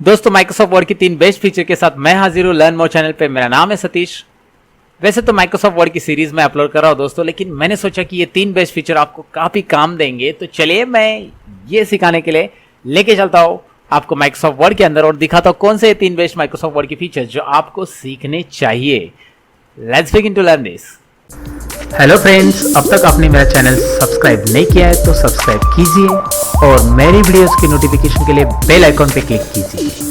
दोस्तों Microsoft word की 3 best feature के साथ मैं हाजिर हूँ लर्न मोर चैनल पे। मेरा नाम है सतीश। वैसे तो माइक्रोसॉफ्ट वर्ड की सीरीज में अपलोड कर रहा हूँ दोस्तों, लेकिन मैंने सोचा कि ये 3 बेस्ट फीचर आपको काफी काम देंगे, तो चलिए मैं ये सिखाने के लिए लेके चलता हूँ आपको माइक्रोसॉफ्ट वर्ड के अंदर और दिखाता हूँ कौन से 3 बेस्ट माइक्रोसॉफ्ट वर्ड के फीचर जो आपको सीखने चाहिए। Let's begin to learn this. Hello friends, अब तक आपने मेरा चैनल सब्सक्राइब नहीं किया है तो सब्सक्राइब कीजिए और मेरी वीडियोस की नोटिफिकेशन के लिए बेल आइकॉन पे क्लिक कीजिए।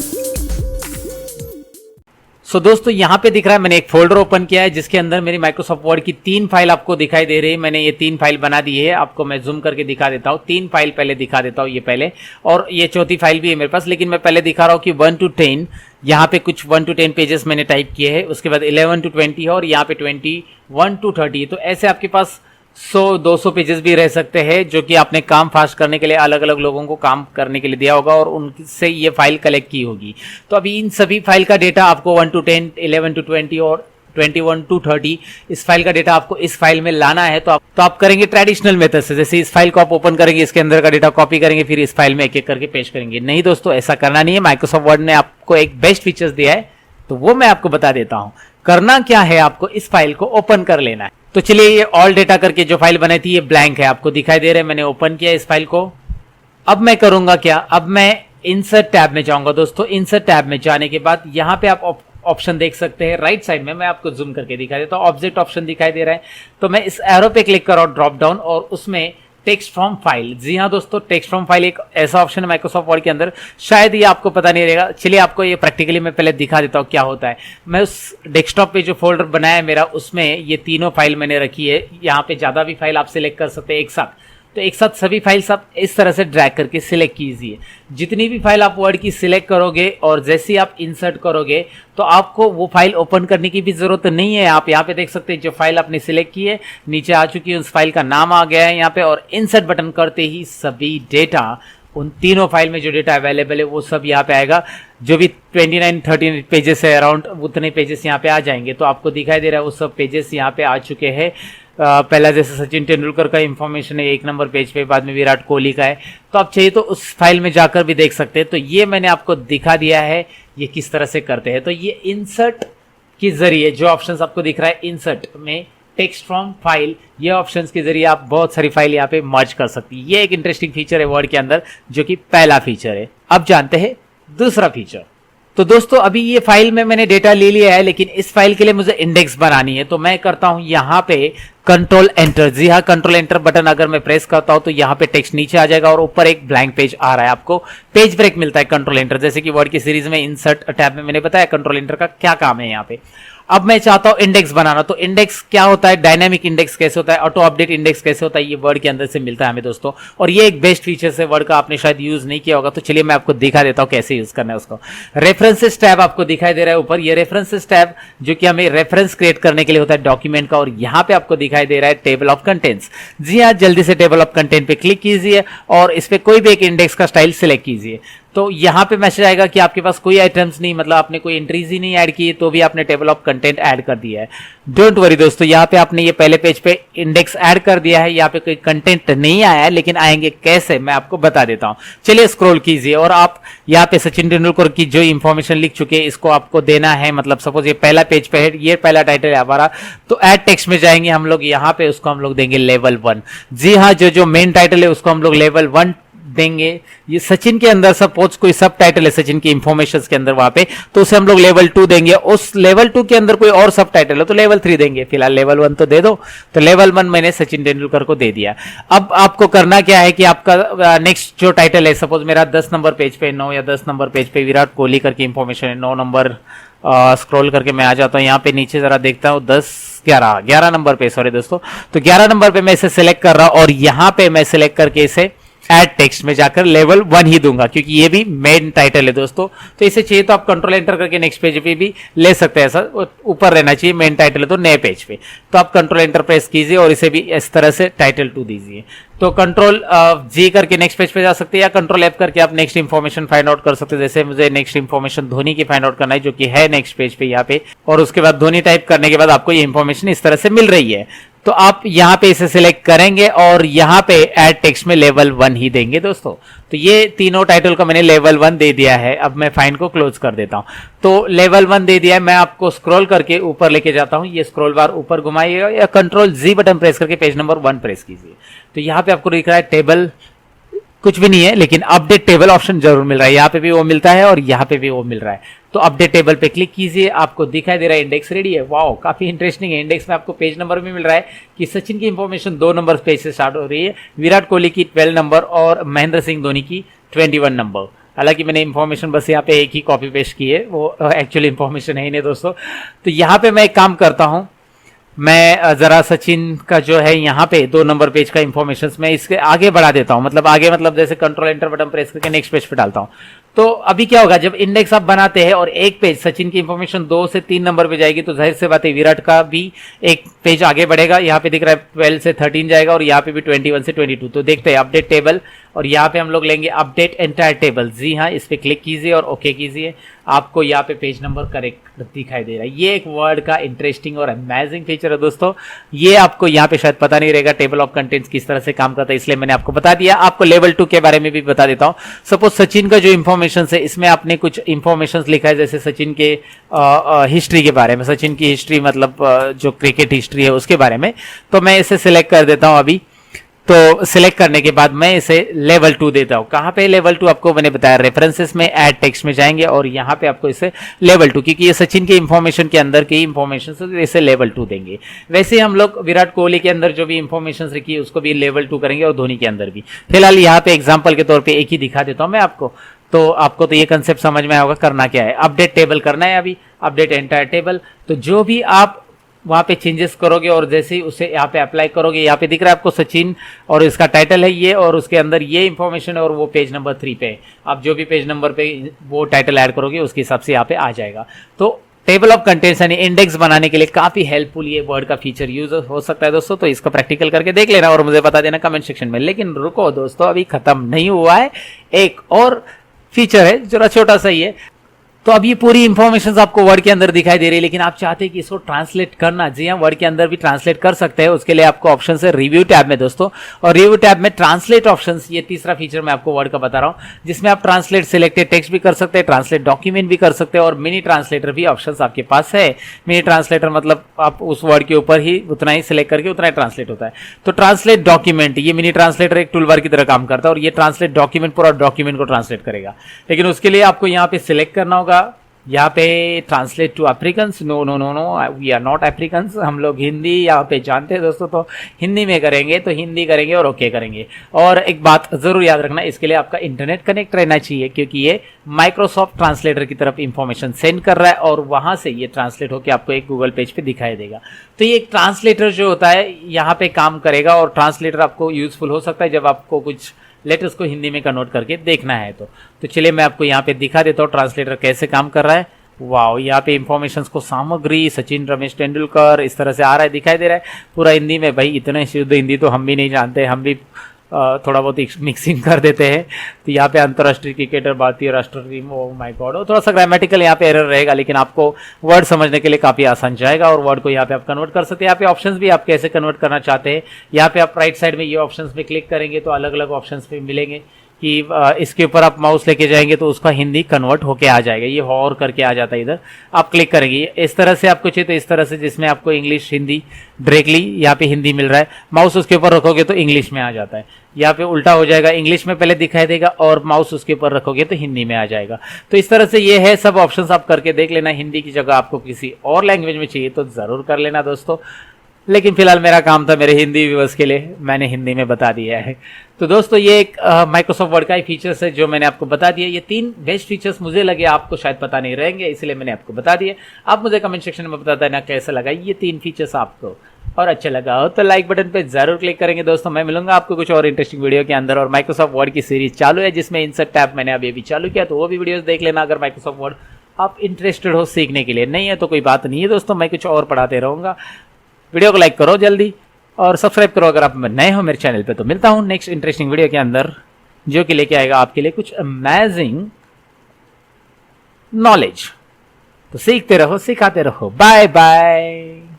दोस्तों यहाँ पे दिख रहा है मैंने एक फोल्डर ओपन किया है जिसके अंदर मेरी माइक्रोसॉफ्ट वर्ड की 3 फाइल आपको दिखाई दे रही है। मैंने ये 3 फाइल बना दी है, आपको मैं जूम करके दिखा देता हूँ। 3 फाइल पहले दिखा देता हूँ ये पहले, और ये चौथी फाइल भी है मेरे पास, लेकिन मैं पहले दिखा रहा हूँ कि 1 to 10 यहाँ पे कुछ 1 to 10 पेजेस मैंने टाइप किए हैं। उसके बाद 11 to 20 है और यहाँ पे 21 to 30। तो ऐसे आपके पास 100-200 पेजेस भी रह सकते हैं जो कि आपने काम फास्ट करने के लिए अलग अलग लोगों को काम करने के लिए दिया होगा और उनसे ये फाइल कलेक्ट की होगी। तो अभी इन सभी फाइल का डेटा आपको 1 to 10, 11 to 20 और 21 to 30 इस फाइल का डेटा आपको इस फाइल में लाना है। तो आप करेंगे ट्रेडिशनल मेथड से, जैसे इस फाइल को आप ओपन करेंगे, इसके अंदर का डेटा कॉपी करेंगे, फिर इस फाइल में एक एक करके पेस्ट करेंगे। नहीं दोस्तों, ऐसा करना नहीं है। माइक्रोसॉफ्ट वर्ड ने आपको एक बेस्ट फीचर्स दिया है, तो वो मैं आपको बता देता हूं। करना क्या है, आपको इस फाइल को ओपन कर लेना है। तो चलिए, ये ऑल डेटा करके जो फाइल बनाई थी ये ब्लैंक है, आपको दिखाई दे रहा है। मैंने ओपन किया इस फाइल को। अब मैं करूंगा क्या, अब मैं इंसर्ट टैब में जाऊंगा दोस्तों। इंसर्ट टैब में जाने के बाद यहां पे आप ऑप्शन देख सकते हैं राइट साइड में। मैं आपको जूम करके दिखा देता हूं। ऑब्जेक्ट ऑप्शन दिखाई दे रहा है, तो मैं इस एरो पे क्लिक कर रहा हूं, ड्रॉप डाउन, और उसमें टेक्स्ट फ्रॉम फाइल। जी हाँ दोस्तों, टेक्स्ट फ्रॉम फाइल एक ऐसा ऑप्शन है माइक्रोसॉफ्ट वर्ड के अंदर, शायद ये आपको पता नहीं रहेगा। चलिए आपको ये प्रैक्टिकली मैं पहले दिखा देता हूँ क्या होता है। मैं उस डेस्कटॉप पे जो फोल्डर बनाया है मेरा, उसमें ये तीनों फाइल मैंने रखी है। यहाँ पे ज्यादा भी फाइल आप सिलेक्ट कर सकते हैं एक साथ। तो एक साथ सभी फाइल्स आप इस तरह से ड्रैग करके सिलेक्ट कीजिए। जितनी भी फाइल आप वर्ड की सिलेक्ट करोगे और जैसे ही आप इंसर्ट करोगे तो आपको वो फाइल ओपन करने की भी जरूरत नहीं है। आप यहाँ पे देख सकते हैं जो फाइल आपने सिलेक्ट की है नीचे आ चुकी है, उस फाइल का नाम आ गया है यहाँ पे, और इंसर्ट बटन करते ही सभी डेटा, उन तीनों फाइल में जो डेटा अवेलेबल है वो सब यहाँ पे आएगा। जो भी 29-30 पेजेस है अराउंड, उतने पेजेस यहाँ पे आ जाएंगे। तो आपको दिखाई दे रहा है वो सब पेजेस यहाँ पे आ चुके हैं। पहला जैसे सचिन तेंदुलकर का इंफॉर्मेशन है 1 नंबर पेज पे, बाद में विराट कोहली का है। तो आप चाहिए तो उस फाइल में जाकर भी देख सकते हैं। तो ये मैंने आपको दिखा दिया है ये किस तरह से करते हैं। तो ये इंसर्ट के जरिए जो ऑप्शंस आपको दिख रहा है इंसर्ट में, टेक्स्ट फ्रॉम फाइल, ये ऑप्शंस के जरिए आप बहुत सारी फाइल यहाँ पे मर्ज कर सकती है। ये एक इंटरेस्टिंग फीचर है वर्ड के अंदर, जो कि पहला फीचर है। अब जानते हैं दूसरा फीचर। तो दोस्तों अभी ये फाइल में मैंने डेटा ले लिया है, लेकिन इस फाइल के लिए मुझे इंडेक्स बनानी है। तो मैं करता हूं यहाँ पे कंट्रोल एंटर। जी हाँ, कंट्रोल एंटर बटन अगर मैं प्रेस करता हूं तो यहाँ पे टेक्स्ट नीचे आ जाएगा और ऊपर एक ब्लैंक पेज आ रहा है। आपको पेज ब्रेक मिलता है कंट्रोल एंटर, जैसे कि वर्ड की सीरीज में इंसर्ट टैब में मैंने बताया कंट्रोल एंटर का क्या काम है यहाँ पे। अब मैं चाहता हूं इंडेक्स बनाना। तो इंडेक्स क्या होता है, डायनामिक इंडेक्स कैसे होता है, ऑटो अपडेट इंडेक्स कैसे होता है, ये वर्ड के अंदर से मिलता है हमें दोस्तों। और ये एक बेस्ट फीचर है वर्ड का, आपने शायद यूज नहीं किया होगा। तो चलिए मैं आपको दिखा देता हूं कैसे यूज करना है उसको। रेफरेंसेस टैब आपको दिखाई दे रहा है ऊपर, ये रेफरेंसेस टैब जो कि हमें रेफरेंस क्रिएट करने के लिए होता है डॉक्यूमेंट का। और यहाँ पे आपको दिखाई दे रहा है टेबल ऑफ कंटेंट्स। जी हाँ, जल्दी से टेबल ऑफ कंटेंट पे क्लिक कीजिए और इस पे कोई भी एक इंडेक्स का स्टाइल सिलेक्ट कीजिए। तो यहाँ पे मैसेज आएगा कि आपके पास कोई आइटम्स नहीं, मतलब आपने कोई एंट्रीज ही नहीं ऐड की, तो भी आपने टेबल ऑफ कंटेंट ऐड कर दिया है। डोंट वरी दोस्तों, यहाँ पे आपने ये पहले पेज पे इंडेक्स ऐड कर दिया है, यहाँ पे कोई कंटेंट नहीं आया है, लेकिन आएंगे कैसे मैं आपको बता देता हूँ। चलिए स्क्रॉल कीजिए और आप यहाँ पे सचिन तेंदुलकर की जो इंफॉर्मेशन लिख चुके हैं इसको आपको देना है। मतलब सपोज ये पहला पेज पे है, ये पहला टाइटल है हमारा, तो ऐड टेक्स्ट में जाएंगे हम लोग, यहाँ पे उसको हम लोग देंगे लेवल 1। जी हाँ, जो मेन टाइटल है उसको हम लोग लेवल 1 देंगे। ये सचिन के अंदर सपोज कोई सब टाइटल है सचिन की इंफॉर्मेशन के अंदर वहां पे, तो उसे हम लोग लेवल 2 देंगे। उस लेवल 2 के अंदर कोई और सब टाइटल है तो लेवल 3 देंगे। फिलहाल लेवल 1 तो दे दो, तो लेवल 1 मैंने सचिन तेंदुलकर को दे दिया। अब आपको करना क्या है कि आपका नेक्स्ट जो टाइटल है, सपोज मेरा 10 नंबर पेज पे 9 या 10 नंबर पेज पे विराट कोहली करके इंफॉर्मेशन है, 9 नंबर स्क्रॉल करके मैं आ जाता हूँ यहाँ पे नीचे, जरा देखता हूँ 11 नंबर पे, सॉरी दोस्तों। तो 11 नंबर पे मैं इसे सिलेक्ट कर रहा हूँ और यहाँ पे मैं सिलेक्ट करके इसे ऐड टेक्स्ट में जाकर लेवल 1 ही दूंगा, क्योंकि ये भी मेन टाइटल है दोस्तों। तो इसे चाहिए तो आप कंट्रोल एंटर करके नेक्स्ट पेज पे भी ले सकते हैं, ऐसा ऊपर रहना चाहिए, मेन टाइटल है तो नए पेज पे। तो आप कंट्रोल एंटर प्रेस कीजिए और इसे भी इस तरह से टाइटल 2 दीजिए। तो कंट्रोल जी करके नेक्स्ट पेज पे जा सकते हैं, या कंट्रोल एफ करके आप नेक्स्ट इंफॉर्मेशन फाइंड आउट कर सकते हैं। जैसे मुझे नेक्स्ट इंफॉर्मेशन धोनी की फाइंड आउट करना है, जो कि है नेक्स्ट पेज पे यहाँ पे, और उसके बाद धोनी टाइप करने के बाद आपको ये इंफॉर्मेशन इस तरह से मिल रही है। तो आप यहाँ पे इसे सिलेक्ट करेंगे और यहाँ पे ऐड टेक्स्ट में लेवल 1 ही देंगे दोस्तों। तो ये तीनों टाइटल को मैंने लेवल 1 दे दिया है। अब मैं फाइन को क्लोज कर देता हूँ। तो लेवल 1 दे दिया है। मैं आपको स्क्रॉल करके ऊपर लेके जाता हूँ। ये स्क्रॉल बार ऊपर घुमाइएगा या कंट्रोल जी बटन प्रेस करके पेज नंबर 1 प्रेस कीजिए। तो यहाँ पे आपको दिख रहा है टेबल, कुछ भी नहीं है, लेकिन अपडेट टेबल ऑप्शन जरूर मिल रहा है। यहाँ पे भी वो मिलता है और यहाँ पे भी वो मिल रहा है। तो अपडेट टेबल पे क्लिक कीजिए, आपको दिखाई दे रहा है इंडेक्स रेडी है। वाओ, काफी इंटरेस्टिंग है। इंडेक्स में आपको पेज नंबर भी मिल रहा है कि सचिन की इंफॉर्मेशन 2 नंबर पेज से स्टार्ट हो रही है, विराट कोहली की 12 नंबर और महेंद्र सिंह धोनी की 21 नंबर। हालांकि मैंने इंफॉर्मेशन बस यहाँ पे एक ही कॉपी पेस्ट की है, वो एक्चुअली इंफॉर्मेशन है ही नहीं दोस्तों। तो यहाँ पे मैं एक काम करता हूँ, मैं जरा सचिन का जो है यहाँ पे 2 नंबर पेज का इंफॉर्मेशन मैं इसके आगे बढ़ा देता हूँ। मतलब आगे मतलब जैसे कंट्रोल एंटर बटन प्रेस करके नेक्स्ट पेज पे डालता हूँ। तो अभी क्या होगा, जब इंडेक्स आप बनाते हैं और एक पेज सचिन की इंफॉर्मेशन 2 से 3 नंबर पे जाएगी, तो जाहिर सी बात है विराट का भी एक पेज आगे बढ़ेगा। यहाँ पे दिख रहा है 12 से 13 जाएगा और यहाँ पे भी 21 से 22। तो देखते हैं अपडेट टेबल, और यहाँ पे हम लोग लेंगे अपडेट एंटायर टेबल। जी हाँ, इस पे क्लिक कीजिए और ओके कीजिए। आपको यहाँ पे पेज नंबर करेक्ट दिखाई दे रहा है। ये एक वर्ड का इंटरेस्टिंग और अमेजिंग फीचर है दोस्तों। ये आपको यहाँ पे शायद पता नहीं रहेगा टेबल ऑफ कंटेंट्स किस तरह से काम करता है, इसलिए मैंने आपको बता दिया। आपको लेवल 2 के बारे में भी बता देता हूँ। सपोज सचिन का जो इंफॉर्मेशन है, इसमें आपने कुछ इंफॉर्मेशन लिखा है, जैसे सचिन के हिस्ट्री के बारे में, सचिन की हिस्ट्री मतलब जो क्रिकेट हिस्ट्री है उसके बारे में। तो मैं इसे सिलेक्ट कर देता हूँ अभी। तो सिलेक्ट करने के बाद मैं इसे लेवल 2 देता हूं। कहां पे लेवल 2 आपको मैंने बताया, रेफरेंसेस में ऐड टेक्स्ट में जाएंगे और यहां पे आपको इसे लेवल 2, क्योंकि ये सचिन के इंफॉर्मेशन के अंदर की इंफॉर्मेशन से इसे लेवल 2 देंगे। वैसे हम लोग विराट कोहली के अंदर जो भी इंफॉर्मेशन रखी है उसको भी लेवल 2 करेंगे और धोनी के अंदर भी। फिलहाल यहाँ पे एग्जाम्पल के तौर पर एक ही दिखा देता हूँ मैं आपको। तो आपको तो ये कंसेप्ट समझ में आया होगा। करना क्या है, अपडेट टेबल करना है अभी, अपडेट एंटायर टेबल। तो जो भी आप वहां पे चेंजेस करोगे और जैसे ही उसे यहाँ पे अप्लाई करोगे, यहाँ पे दिख रहा है आपको सचिन और इसका टाइटल है ये, और उसके अंदर ये इंफॉर्मेशन है और वो पेज नंबर 3 पे है। आप जो भी पेज नंबर पे वो टाइटल ऐड करोगे उसके हिसाब से यहाँ पे आ जाएगा। तो टेबल ऑफ कंटेंट्स यानी इंडेक्स बनाने के लिए काफी हेल्पफुल ये वर्ड का फीचर यूज हो सकता है दोस्तों। तो इसका प्रैक्टिकल करके देख लेना और मुझे बता देना कमेंट सेक्शन में। लेकिन रुको दोस्तों, अभी खत्म नहीं हुआ है, एक और फीचर है, जरा छोटा सा ही है। तो अब ये पूरी इंफॉर्मेशन आपको वर्ड के अंदर दिखाई दे रही है, लेकिन आप चाहते हैं कि इसको ट्रांसलेट करना। जी हाँ, वर्ड के अंदर भी ट्रांसलेट कर सकते हैं। उसके लिए आपको ऑप्शन है रिव्यू टैब में दोस्तों, और रिव्यू टैब में ट्रांसलेट ऑप्शंस, ये तीसरा फीचर मैं आपको वर्ड का बता रहा हूँ, जिसमें आप ट्रांसलेट सिलेक्टेड टेक्स्ट भी कर सकते हैं, ट्रांसलेट डॉक्यूमेंट भी कर सकते हैं और मिनी ट्रांसलेटर भी ऑप्शन आपके पास है। मिनी ट्रांसलेटर मतलब आप उस वर्ड के ऊपर ही उतना ही सिलेक्ट करके उतना ही ट्रांसलेट होता है। तो ट्रांसलेट डॉक्यूमेंट, ये मिनी ट्रांसलेटर एक टूलबार की तरह काम करता है और ये ट्रांसलेट डॉक्यूमेंट पूरा डॉक्यूमेंट को ट्रांसलेट करेगा। लेकिन उसके लिए आपको यहाँ पे सिलेक्ट करना होगा, यहाँ पे translate to Afrikaans. No no no no, we are not Afrikaans. हम लोग हिंदी यहाँ पे जानते हैं दोस्तों, तो हिंदी में करेंगे, तो हिंदी करेंगे और ओके करेंगे। और एक बात जरूर याद रखना, इसके लिए आपका इंटरनेट कनेक्ट रहना चाहिए, क्योंकि ये माइक्रोसॉफ्ट ट्रांसलेटर की तरफ इंफॉर्मेशन सेंड कर रहा है और वहां से ये ट्रांसलेट होकर आपको एक गूगल पेज पे दिखाई देगा। तो ये एक ट्रांसलेटर जो होता है यहाँ पे काम करेगा, और ट्रांसलेटर आपको यूजफुल हो सकता है जब आपको कुछ लेटर्स को हिंदी में कन्वर्ट करके देखना है। तो चलिए मैं आपको यहाँ पे दिखा देता हूँ ट्रांसलेटर कैसे काम कर रहा है। वाओ, यहाँ पे इंफॉर्मेशन को सामग्री सचिन रमेश तेंदुलकर इस तरह से आ रहा है, दिखाई दे रहा है पूरा हिंदी में। भाई इतने शुद्ध हिंदी तो हम भी नहीं जानते, हम भी थोड़ा बहुत मिक्सिंग कर देते हैं। तो यहाँ पे अंतर्राष्ट्रीय क्रिकेटर, भारतीय राष्ट्रीय टीम, ओ माय गॉड, थोड़ा सा ग्रामेटिकल यहाँ पे एरर रहेगा, लेकिन आपको वर्ड समझने के लिए काफी आसान जाएगा और वर्ड को यहाँ पे आप कन्वर्ट कर सकते हैं। यहाँ पे ऑप्शंस भी आप कैसे कन्वर्ट करना चाहते हैं, यहाँ पे आप राइट साइड में ये ऑप्शंस पे क्लिक करेंगे तो अलग अलग ऑप्शंस पे मिलेंगे कि इसके ऊपर आप माउस लेके जाएंगे तो उसका हिंदी कन्वर्ट होके आ जाएगा। ये और करके आ जाता है, इधर आप क्लिक करेंगे इस तरह से आपको चाहिए तो इस तरह से, जिसमें आपको इंग्लिश हिंदी डायरेक्टली यहाँ पे हिंदी मिल रहा है, माउस उसके ऊपर रखोगे तो इंग्लिश में आ जाता है। यहाँ पे उल्टा हो जाएगा, इंग्लिश में पहले दिखाई देगा और माउस उसके ऊपर रखोगे तो हिंदी में आ जाएगा। तो इस तरह से ये है, सब ऑप्शंस आप करके देख लेना। हिंदी की जगह आपको किसी और लैंग्वेज में चाहिए तो जरूर कर लेना दोस्तों, लेकिन फिलहाल मेरा काम था मेरे हिंदी व्यूअर्स के लिए, मैंने हिंदी में बता दिया है। तो दोस्तों ये एक माइक्रोसॉफ्ट वर्ड का ही फीचर्स है जो मैंने आपको बता दिया। ये 3 बेस्ट फीचर्स मुझे लगे आपको शायद पता नहीं रहेंगे, इसलिए मैंने आपको बता दिए। आप मुझे कमेंट सेक्शन में बता देना कैसा लगा ये 3 फीचर्स आपको, और अच्छा लगा हो तो लाइक बटन पे जरूर क्लिक करेंगे दोस्तों। मैं मिलूंगा आपको कुछ और इंटरेस्टिंग वीडियो के अंदर, और माइक्रोसॉफ्ट वर्ड की सीरीज चालू है जिसमें इंसर्ट टैब मैंने अभी चालू किया, तो वो भी वीडियोस देख लेना अगर माइक्रोसॉफ्ट वर्ड आप इंटरेस्टेड हो सीखने के लिए। नहीं है तो कोई बात नहीं है दोस्तों, मैं कुछ और पढ़ाते रहूंगा। वीडियो को लाइक करो जल्दी और सब्सक्राइब करो अगर आप नए हो मेरे चैनल पे। तो मिलता हूं नेक्स्ट इंटरेस्टिंग वीडियो के अंदर, जो कि लेके आएगा आपके लिए कुछ अमेजिंग नॉलेज। तो सीखते रहो, सिखाते रहो। Bye bye.